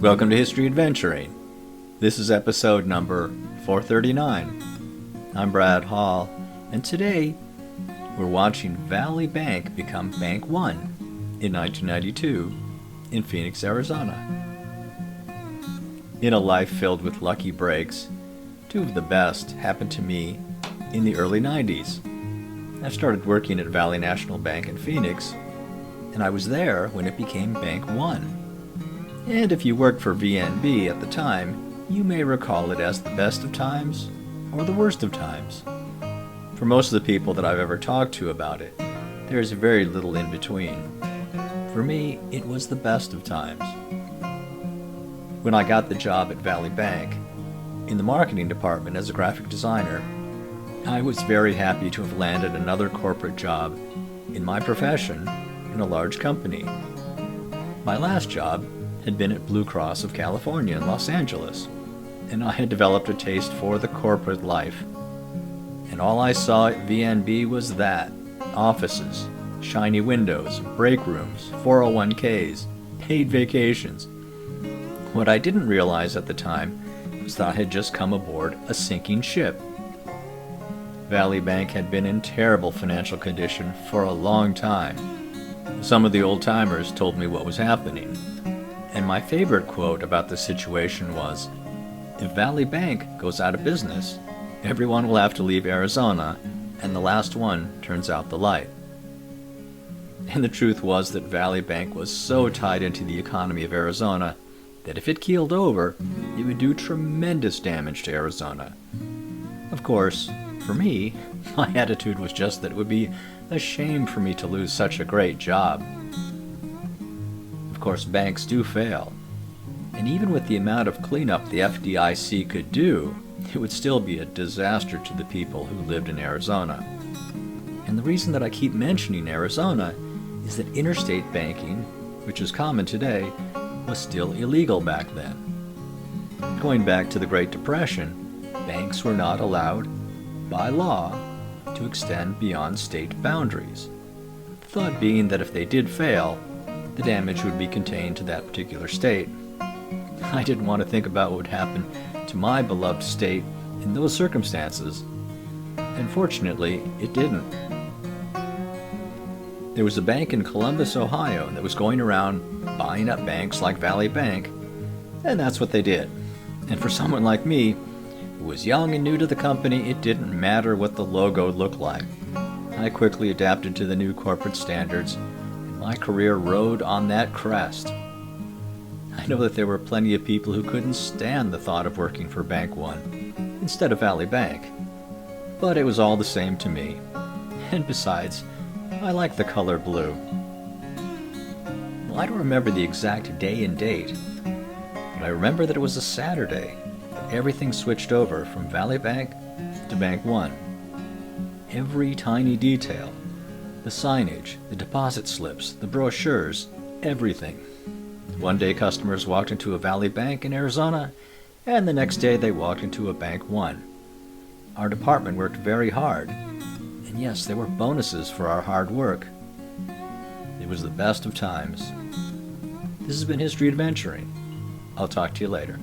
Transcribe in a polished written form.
Welcome to History Adventuring. This is episode number 439. I'm Brad Hall, and today we're watching Valley Bank become Bank One in 1992 in Phoenix, Arizona. In a life filled with lucky breaks, two of the best happened to me in the early 90s. I started working at Valley National Bank in Phoenix, and I was there when it became Bank One. And if you worked for VNB at the time, you may recall it as the best of times or the worst of times. For most of the people that I've ever talked to about it, there's very little in between. For me, it was the best of times. When I got the job at Valley Bank, in the marketing department as a graphic designer, I was very happy to have landed another corporate job in my profession in a large company. My last job had been at Blue Cross of California in Los Angeles, and I had developed a taste for the corporate life. And all I saw at VNB was that: offices, shiny windows, break rooms, 401ks, paid vacations. What I didn't realize at the time was that I had just come aboard a sinking ship. Valley Bank had been in terrible financial condition for a long time. Some of the old-timers told me what was happening, and my favorite quote about the situation was, "If Valley Bank goes out of business, everyone will have to leave Arizona, and the last one turns out the light." And the truth was that Valley Bank was so tied into the economy of Arizona that if it keeled over, it would do tremendous damage to Arizona. Of course, for me, my attitude was just that it would be a shame for me to lose such a great job. Of course, banks do fail, and even with the amount of cleanup the FDIC could do, it would still be a disaster to the people who lived in Arizona. And the reason that I keep mentioning Arizona is that interstate banking, which is common today, was still illegal back then. Going back to the Great Depression, banks were not allowed, by law, to extend beyond state boundaries. The thought being that if they did fail, the damage would be contained to that particular state. I didn't want to think about what would happen to my beloved state in those circumstances, and fortunately, it didn't. There was a bank in Columbus, Ohio that was going around buying up banks like Valley Bank, and that's what they did. And for someone like me, who was young and new to the company, it didn't matter what the logo looked like. I quickly adapted to the new corporate standards, and my career rode on that crest. I know that there were plenty of people who couldn't stand the thought of working for Bank One instead of Valley Bank, but it was all the same to me. And besides, I like the color blue. Well, I don't remember the exact day and date, but I remember that it was a Saturday that everything switched over from Valley Bank to Bank One. Every tiny detail, the signage, the deposit slips, the brochures, everything. One day customers walked into a Valley Bank in Arizona, and the next day they walked into a Bank One. Our department worked very hard, and yes, there were bonuses for our hard work. It was the best of times. This has been History Adventuring. I'll talk to you later.